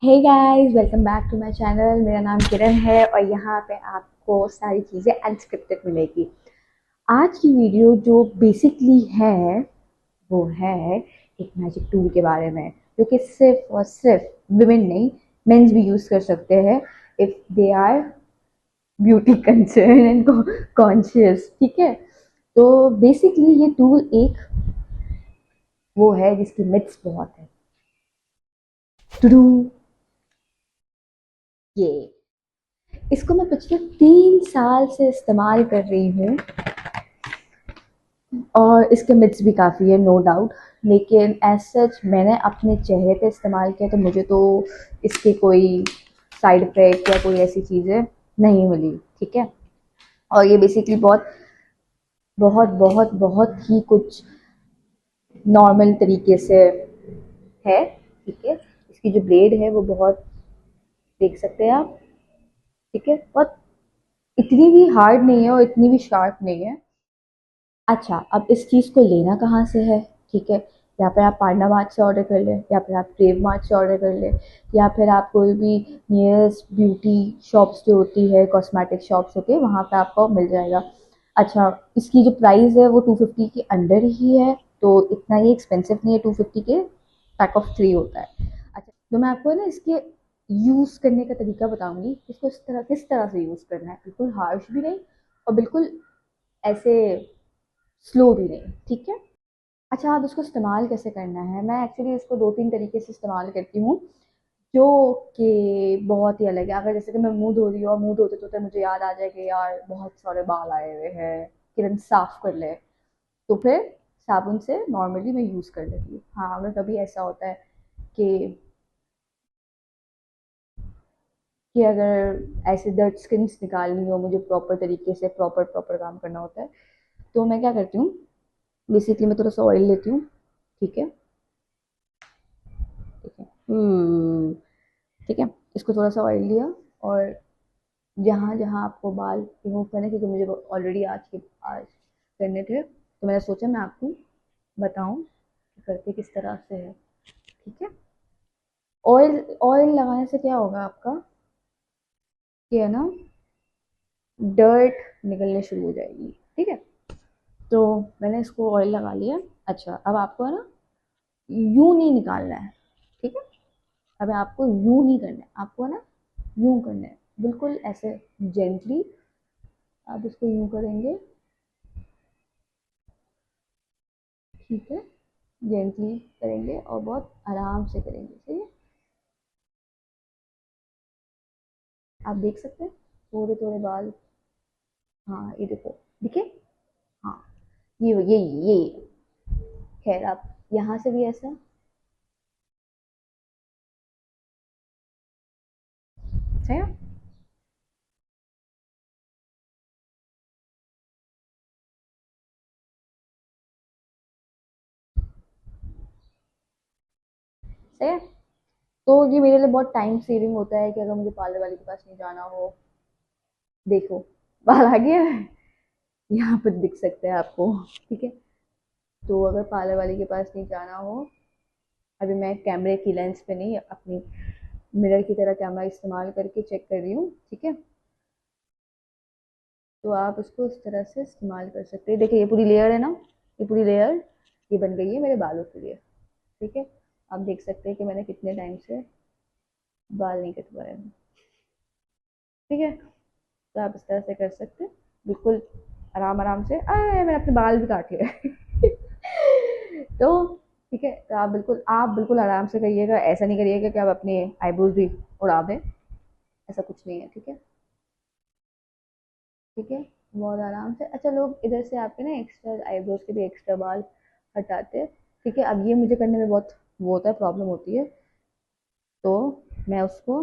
Hey guys, welcome back to my channel. मेरा नाम किरण है और यहाँ पे आपको सारी चीज़ें अनस्क्रिप्टेड मिलेगी। आज की वीडियो जो बेसिकली है वो है एक मैजिक टूल के बारे में, जो कि सिर्फ और सिर्फ विमेन नहीं, मेंस भी यूज़ कर सकते हैं if they are beauty concern and conscious. ठीक है, तो बेसिकली ये टूल एक वो है जिसकी मिथ्स बहुत है। टुडू, ये इसको मैं पिछले 3 साल से इस्तेमाल कर रही हूँ और इसके मिथ्स भी काफ़ी है, नो डाउट। लेकिन एज सच मैंने अपने चेहरे पे इस्तेमाल किया तो मुझे तो इसके कोई साइड इफ़ेक्ट या कोई ऐसी चीज़ें नहीं मिली। ठीक है, और ये बेसिकली बहुत बहुत बहुत बहुत ही कुछ नॉर्मल तरीके से है। ठीक है, इसकी जो ब्लेड है वो बहुत, देख सकते हैं आप। ठीक है, बहुत इतनी भी हार्ड नहीं है और इतनी भी शार्प नहीं है। अच्छा, अब इस चीज़ को लेना कहाँ से है? ठीक है, या फिर आप पांडा मार्ट से ऑर्डर कर लें, या फिर आप क्रेव मार्ट से ऑर्डर कर लें, या फिर आप कोई भी नियरेस्ट ब्यूटी शॉप्स जो होती है, कॉस्मेटिक शॉप्स होती है, वहाँ पे आपको मिल जाएगा। अच्छा, इसकी जो प्राइस है वो 250 के अंडर ही है, तो इतना ही एक्सपेंसिव नहीं है। 250 के पैक ऑफ 3 होता है। अच्छा, तो मैं आपको ना इसके यूज़ करने का तरीका बताऊंगी, इसको इस तरह किस तरह से यूज़ करना है, बिल्कुल हार्श भी नहीं और बिल्कुल ऐसे स्लो भी नहीं। ठीक है, अच्छा, आप इसको इस्तेमाल कैसे करना है? मैं एक्चुअली इसको 2-3 तरीके से इस्तेमाल करती हूँ, जो कि बहुत ही अलग है। अगर जैसे कि मैं मुंह धो रही हूँ और मुंह धोते धोते मुझे याद आ जाए कि यार बहुत सारे बाल आए हुए हैं, किरण साफ कर ले, तो फिर साबुन से नॉर्मली मैं यूज़ कर लेती हूँ। हाँ, अगर कभी ऐसा होता है कि अगर ऐसे डर्ट स्किन्स निकालनी हो, मुझे प्रॉपर तरीके से प्रॉपर प्रॉपर काम करना होता है, तो मैं क्या करती हूँ, बेसिकली मैं थोड़ा सा ऑयल लेती हूँ। ठीक है, ठीक है, ठीक है, इसको थोड़ा सा ऑयल लिया और जहाँ जहाँ आपको बाल रिमूव करने, क्योंकि मुझे ऑलरेडी आज करने थे, तो मैंने सोचा मैं आपको बताऊं कि करते किस तरह से है। ठीक है, ऑयल ऑयल लगाने से क्या होगा आपका कि है ना, डर्ट निकलने शुरू हो जाएगी। ठीक है, तो मैंने इसको ऑयल लगा लिया। अच्छा, अब आपको है ना यूं नहीं निकालना है। ठीक है, अब आपको यूं नहीं करना है, आपको है ना यूं करना है, बिल्कुल ऐसे जेंटली आप इसको यूं करेंगे। ठीक है, जेंटली करेंगे और बहुत आराम से करेंगे। सही है, आप देख सकते हैं थोड़े थोड़े बाल। हाँ, ये देखो, दिखे? हाँ, ये खैर आप यहाँ से भी ऐसा। सही है, सही है। तो ये मेरे लिए बहुत टाइम सेविंग होता है कि अगर मुझे पार्लर वाले के पास नहीं जाना हो। देखो, बाल आ गया है, यहाँ पर दिख सकते हैं आपको। ठीक है, तो अगर पार्लर वाले के पास नहीं जाना हो, अभी मैं कैमरे की लेंस पे नहीं, अपनी मिरर की तरह कैमरा इस्तेमाल करके चेक कर रही हूँ। ठीक है, तो आप उसको इस तरह से इस्तेमाल कर सकते हैं। देखिए, ये पूरी लेयर है ना, ये पूरी लेयर ये बन गई है मेरे बालों के लिए। ठीक है, आप देख सकते हैं कि मैंने कितने टाइम से बाल नहीं कटवाए हैं। ठीक है, तो आप इस तरह से कर सकते हैं, बिल्कुल आराम आराम से। मैंने अपने बाल भी काट लिए। तो ठीक है, तो आप बिल्कुल आराम से करिएगा, ऐसा नहीं करिएगा कि आप अपने आईब्रोज भी उड़ा दें, ऐसा कुछ नहीं है। ठीक है, ठीक है, बहुत आराम से। अच्छा, लोग इधर से आपके ना एक्स्ट्रा आईब्रोज के भी एक्स्ट्रा बाल हटाते हैं। ठीक है, अब ये मुझे करने में बहुत वो होता है, प्रॉब्लम होती है, तो मैं उसको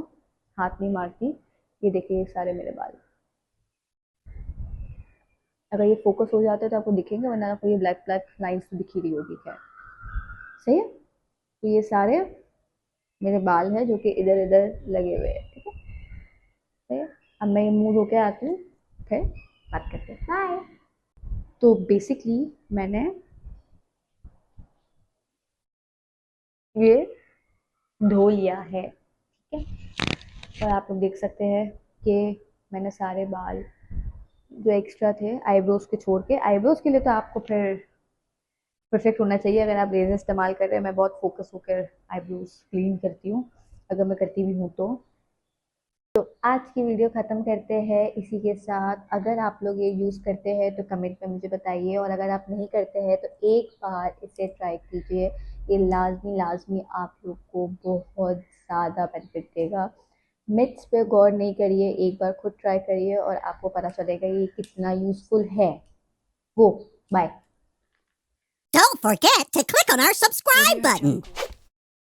हाथ नहीं मारती। ये देखिए, ये सारे मेरे बाल, अगर ये फोकस हो जाता है तो आपको दिखेंगे, वरना आपको ये ब्लैक ब्लैक लाइन्स तो दिख ही रही होगी। खैर, सही है, तो ये सारे मेरे बाल हैं जो कि इधर इधर लगे हुए हैं। ठीक है, सही है। अब मैं ये मुंह धो के आती हूँ, फिर बात करते हैं। बाय। तो बेसिकली मैंने ये धो लिया है। ठीक है। और आप लोग देख सकते हैं कि मैंने सारे बाल जो एक्स्ट्रा थे आईब्रोज के छोड़ के, आईब्रोज के लिए तो आपको फिर परफेक्ट होना चाहिए अगर आप रेजर इस्तेमाल कर रहे हैं। मैं बहुत फोकस होकर आईब्रोज क्लीन करती हूँ, अगर मैं करती भी हूँ तो आज की वीडियो ख़त्म करते हैं इसी के साथ। अगर आप लोग ये यूज़ करते हैं तो कमेंट में मुझे बताइए, और अगर आप नहीं करते हैं तो एक बार इसे ट्राई कीजिए। ये लाजमी लाजमी आप लोग को बहुत ज़्यादा बेनिफिट देगा। मिथ्स पे गौर नहीं करिए, एक बार खुद ट्राई करिए और आपको पता चलेगा ये कितना यूज़फुल है। वो bye. Don't forget to click on our subscribe button.